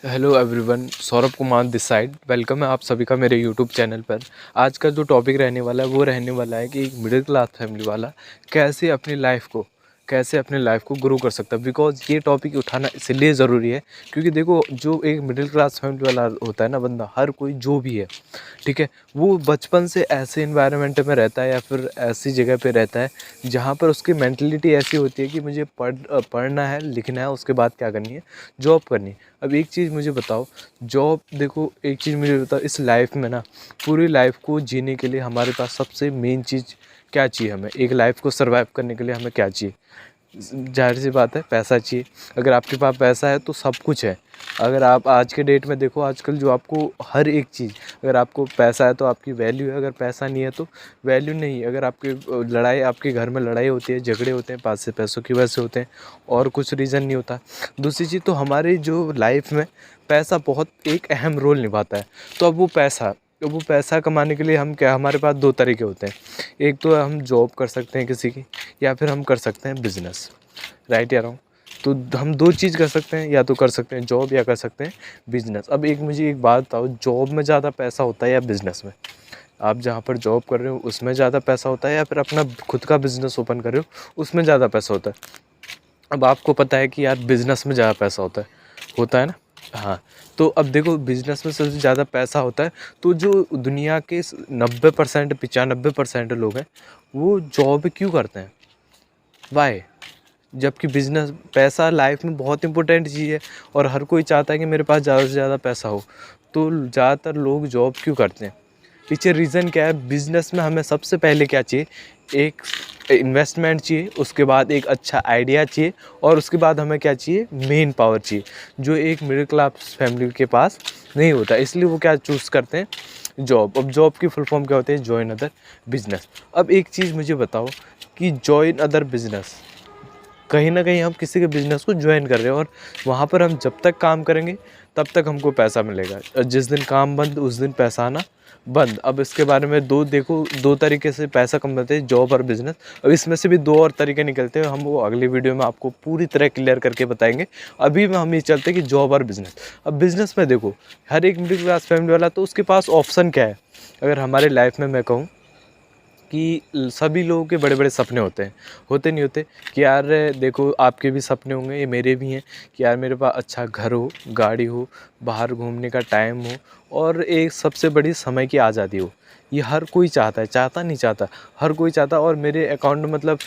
Hello everyone, Saurabh Kumar this side. Welcome है आप सभी का मेरे यूट्यूब चैनल पर। आज का जो टॉपिक रहने वाला है वो रहने वाला है कि एक मिडिल क्लास फैमिली वाला कैसे अपनी लाइफ को ग्रो कर सकता है। बिकॉज ये टॉपिक उठाना इसलिए ज़रूरी है क्योंकि देखो, जो एक मिडिल क्लास फैमिली वाला होता है ना बंदा, हर कोई जो भी है, ठीक है, वो बचपन से ऐसे इन्वायरमेंट में रहता है या फिर ऐसी जगह पे रहता है जहाँ पर उसकी मेंटलिटी ऐसी होती है कि मुझे पढ़ना है, लिखना है, उसके बाद क्या करनी है, जॉब करनी है। अब एक चीज़ मुझे बताओ, जॉब देखो, एक चीज़ मुझे बताओ, इस लाइफ में ना, पूरी लाइफ को जीने के लिए हमारे पास सबसे मेन चीज़ क्या चाहिए? हमें एक लाइफ को सर्वाइव करने के लिए हमें क्या चाहिए? जाहिर सी बात है, पैसा चाहिए। अगर आपके पास पैसा है तो सब कुछ है। अगर आप आज के डेट में देखो, आजकल जो आपको हर एक चीज़, अगर आपको पैसा है तो आपकी वैल्यू है, अगर पैसा नहीं है तो वैल्यू नहीं। अगर आपकी लड़ाई, आपके घर में लड़ाई होती है, झगड़े होते हैं, पैसों की वजह से होते हैं, और कुछ रीज़न नहीं होता। दूसरी चीज़, तो हमारी जो लाइफ में पैसा बहुत एक अहम रोल निभाता है। तो अब वो पैसा कमाने के लिए हम क्या, हमारे पास दो तरीके होते हैं। एक तो हम जॉब कर सकते हैं किसी की, या फिर हम कर सकते हैं बिजनेस। राइट या रॉन्ग? तो हम दो चीज़ कर सकते हैं, या तो कर सकते हैं जॉब या कर सकते हैं बिजनेस। अब मुझे एक बात बताओ, जॉब में ज़्यादा पैसा होता है या बिजनेस में? आप जहाँ पर जॉब कर रहे हो उसमें ज़्यादा पैसा होता है, या फिर अपना खुद का बिजनेस ओपन कर रहे हो उसमें ज़्यादा पैसा होता है? अब आपको पता है कि यार बिजनेस में ज़्यादा पैसा होता है ना? हाँ। तो अब देखो, बिजनेस में सबसे ज़्यादा पैसा होता है। तो जो दुनिया के 90% 95% लोग हैं, वो जॉब क्यों करते हैं? वाई? जबकि बिजनेस, पैसा लाइफ में बहुत इंपॉर्टेंट चीज़ है, और हर कोई चाहता है कि मेरे पास ज़्यादा से ज़्यादा पैसा हो। तो ज़्यादातर लोग जॉब क्यों करते हैं? पीछे रीज़न क्या है? बिजनेस में हमें सबसे पहले क्या चाहिए? एक इन्वेस्टमेंट चाहिए, उसके बाद एक अच्छा आइडिया चाहिए, और उसके बाद हमें क्या चाहिए? मेन पावर चाहिए, जो एक मिडिल क्लास फैमिली के पास नहीं होता। इसलिए वो क्या चूज़ करते हैं? जॉब। अब जॉब की फुल फॉर्म क्या होती है? Join other business. अब एक चीज़ मुझे बताओ कि जॉइन अदर बिजनेस, कहीं ना कहीं हम किसी के बिज़नेस को ज्वाइन कर रहे हैं, और वहाँ पर हम जब तक काम करेंगे तब तक हमको पैसा मिलेगा, और जिस दिन काम बंद उस दिन पैसा आना बंद। अब इसके बारे में दो तरीके से पैसा कमाते हैं, जॉब और बिज़नेस। अब इसमें से भी दो और तरीके निकलते हैं, हम वो अगली वीडियो में आपको पूरी तरह क्लियर करके बताएंगे। अभी में हम ये चलते हैं कि जॉब और बिज़नेस। अब बिज़नेस में देखो, हर एक मिडिल क्लास फैमिली वाला, तो उसके पास ऑप्शन क्या है? अगर हमारे लाइफ में मैं कहूँ कि सभी लोगों के बड़े बड़े सपने होते हैं, होते नहीं होते? कि यार देखो, आपके भी सपने होंगे, ये मेरे भी हैं, कि यार मेरे पास अच्छा घर हो, गाड़ी हो, बाहर घूमने का टाइम हो, और एक सबसे बड़ी समय की आज़ादी हो। ये हर कोई चाहता है, चाहता नहीं चाहता? हर कोई चाहता। और मेरे अकाउंट में, मतलब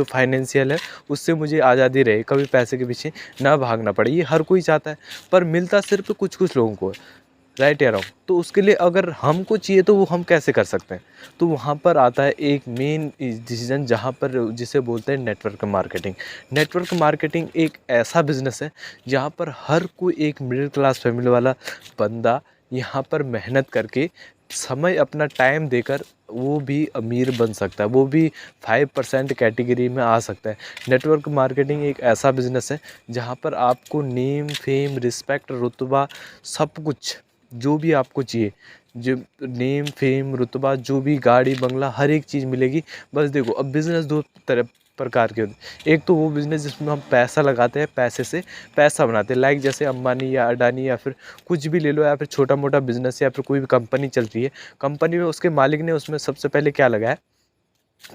फाइनेंशियल है, उससे मुझे आज़ादी रहे, कभी पैसे के पीछे ना भागना पड़े, ये हर कोई चाहता है। पर मिलता सिर्फ कुछ कुछ लोगों को है। राइट या रॉन्ग? तो उसके लिए अगर हमको चाहिए तो वो हम कैसे कर सकते हैं? तो वहाँ पर आता है एक मेन डिसीजन, जहाँ पर, जिसे बोलते हैं नेटवर्क मार्केटिंग। नेटवर्क मार्केटिंग एक ऐसा बिजनेस है जहाँ पर हर कोई एक मिडिल क्लास फैमिली वाला बंदा यहाँ पर मेहनत करके, समय अपना टाइम देकर, वो भी अमीर बन सकता है, वो भी 5% कैटेगरी में आ सकता है। नेटवर्क मार्केटिंग एक ऐसा बिजनेस है जहाँ पर आपको नेम, फेम, रिस्पेक्ट, रुतबा, सब कुछ जो भी आपको चाहिए, जो नेम, फेम, रुतबा, जो भी गाड़ी बंगला, हर एक चीज़ मिलेगी। बस देखो, अब बिज़नेस दो तरह प्रकार के होते हैं। एक तो वो बिज़नेस जिसमें हम पैसा लगाते हैं, पैसे से पैसा बनाते हैं, लाइक जैसे अंबानी या अडानी, या फिर कुछ भी ले लो, या फिर छोटा मोटा बिज़नेस, या फिर कोई भी कंपनी चल रही है, कंपनी में उसके मालिक ने उसमें सबसे पहले क्या लगाया?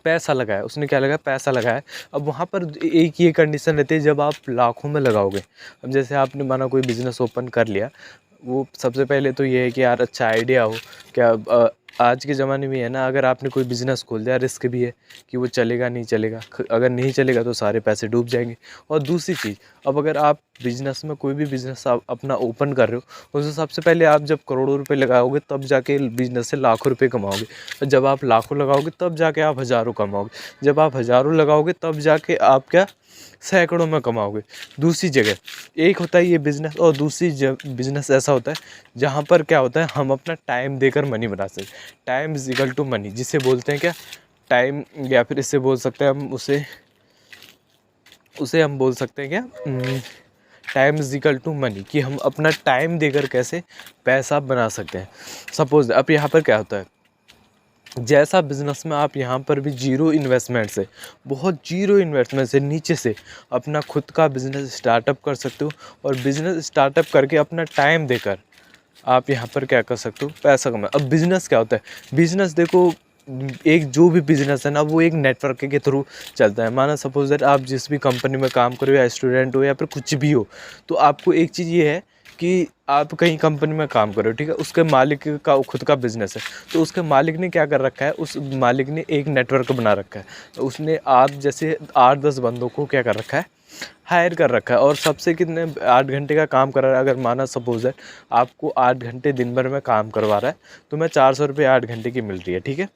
पैसा लगाया। उसने क्या लगाया? पैसा लगाया। अब वहाँ पर एक ये कंडीशन रहती है, जब आप लाखों में लगाओगे। अब जैसे आपने माना कोई बिज़नेस ओपन कर लिया, वो सबसे पहले तो ये है कि यार अच्छा आइडिया हो। क्या आज के ज़माने में है ना, अगर आपने कोई बिज़नेस खोल दिया, रिस्क भी है कि वो चलेगा नहीं चलेगा। अगर नहीं चलेगा तो सारे पैसे डूब जाएंगे। और दूसरी चीज़, अब अगर आप बिज़नेस में, कोई भी बिज़नेस आप अपना ओपन कर रहे हो, उसमें सबसे पहले आप जब करोड़ों रुपए लगाओगे तब जाके बिज़नेस से लाखों रुपए कमाओगे। और जब आप लाखों लगाओगे तब जाके आप हज़ारों कमाओगे। जब आप हज़ारों लगाओगे तब जाके आप क्या, सैकड़ों में कमाओगे। दूसरी जगह, एक होता है ये बिज़नेस, और दूसरी बिज़नेस ऐसा होता है जहाँ पर क्या होता है, हम अपना टाइम देकर मनी बना सकते हैं। Time is equal to money, जिसे बोलते हैं क्या, टाइम, या फिर इससे बोल सकते हैं हम उसे उसे हम बोल सकते हैं क्या, time is equal to money, कि हम अपना टाइम देकर कैसे पैसा बना सकते हैं। सपोज अब यहाँ पर क्या होता है, जैसा बिज़नेस में आप यहाँ पर भी ज़ीरो इन्वेस्टमेंट से, बहुत ज़ीरो इन्वेस्टमेंट से नीचे से अपना खुद का बिज़नेस स्टार्टअप कर सकते हो। और बिज़नेस स्टार्टअप करके अपना टाइम देकर आप यहाँ पर क्या कर सकते हो, पैसा कमा। अब बिज़नेस क्या होता है, बिज़नेस देखो, एक जो भी बिज़नेस है ना वो एक नेटवर्क के थ्रू चलता है। माना सपोज दैट आप जिस भी कंपनी में काम करो या स्टूडेंट हो या फिर कुछ भी हो, तो आपको एक चीज़ ये है कि आप कहीं कंपनी में काम करो, ठीक है, उसके मालिक का खुद का बिज़नेस है, तो उसके मालिक ने क्या कर रखा है, उस मालिक ने एक नेटवर्क बना रखा है। तो उसने आप जैसे 8-10 बंदों को क्या कर रखा है, हायर कर रखा है, और सबसे कितने 8 घंटे का काम कर रहा है। अगर माना सपोज है आपको 8 घंटे दिन भर में काम करवा रहा है, तो मैं 400 रुपये 8 घंटे की मिल रही है, ठीक है।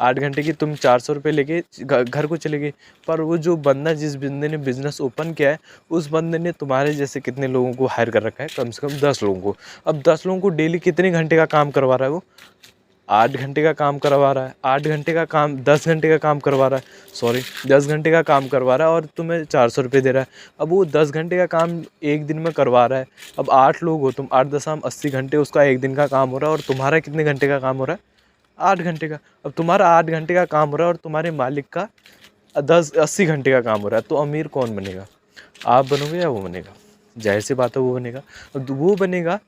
8 घंटे की तुम 400 रुपये लेके घर को चले गए। पर वो जो बंदा, जिस बंदे ने बिज़नेस ओपन किया है, उस बंदे ने तुम्हारे जैसे कितने लोगों को हायर कर रखा है, कम से कम 10 लोगों को। अब 10 लोगों को डेली कितने घंटे का काम करवा रहा है वो, 8 घंटे का काम करवा रहा है। 8 घंटे का काम 10 घंटे का काम करवा रहा है, सॉरी 10 घंटे का काम करवा रहा है और तुम्हें 400 रुपये दे रहा है। अब वो 10 घंटे का काम एक दिन में करवा रहा है। अब 8 लोग हो तुम, 8 10 80 घंटे उसका एक दिन का काम हो रहा है, और तुम्हारा कितने घंटे का काम हो रहा है, 8 घंटे का। अब तुम्हारा 8 घंटे का काम हो रहा है और तुम्हारे मालिक का 80 घंटे का काम हो रहा है, तो अमीर कौन बनेगा, आप बनोगे या वो बनेगा? जाहिर सी बात है वो बनेगा। अब वो बनेगा,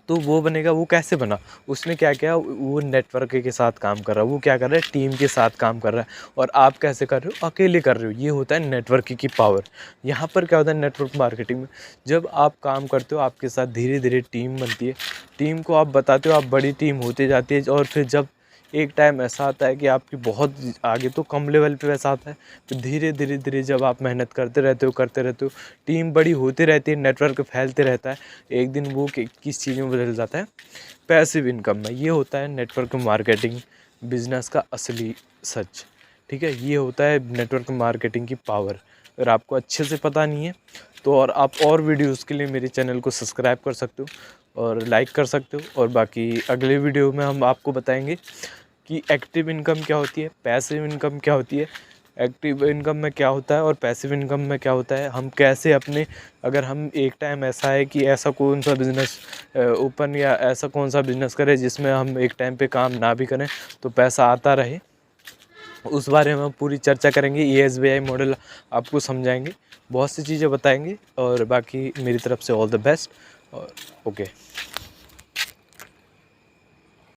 तो वो बनेगा, वो कैसे बना, उसने क्या किया, वो नेटवर्क के साथ काम कर रहा है, वो क्या कर रहा है, टीम के साथ काम कर रहा है। और आप कैसे कर रहे हो, अकेले कर रहे हो। ये होता है नेटवर्क की पावर। यहाँ पर क्या होता है नेटवर्क मार्केटिंग में, जब आप काम करते हो आपके साथ धीरे धीरे टीम बनती है, टीम को आप बताते हो, आप बड़ी टीम होती जाती है। और फिर जब एक टाइम ऐसा आता है कि आपकी बहुत आगे, तो कम लेवल पे वैसा आता है, फिर धीरे धीरे धीरे जब आप मेहनत करते रहते हो, टीम बड़ी होती रहती है, नेटवर्क फैलते रहता है, एक दिन वो किस चीज़ में बदल जाता है, पैसिव इनकम में। ये होता है नेटवर्क मार्केटिंग बिजनेस का असली सच, ठीक है। ये होता है नेटवर्क मार्केटिंग की पावर। अगर आपको अच्छे से पता नहीं है तो और आप और वीडियोज़ के लिए मेरे चैनल को सब्सक्राइब कर सकते हो और लाइक कर सकते हो। और बाकी अगले वीडियो में हम आपको बताएंगे कि एक्टिव इनकम क्या होती है, पैसिव इनकम क्या होती है, एक्टिव इनकम में क्या होता है और पैसिव इनकम में क्या होता है, हम कैसे अपने, अगर हम एक टाइम ऐसा है कि ऐसा कौन सा बिज़नेस ओपन या ऐसा कौन सा बिज़नेस करें जिसमें हम एक टाइम पे काम ना भी करें तो पैसा आता रहे, उस बारे में हम पूरी चर्चा करेंगे। ये SBI मॉडल आपको समझाएंगे, बहुत सी चीज़ें बताएंगे। और बाकी मेरी तरफ से ऑल द बेस्ट और ओके।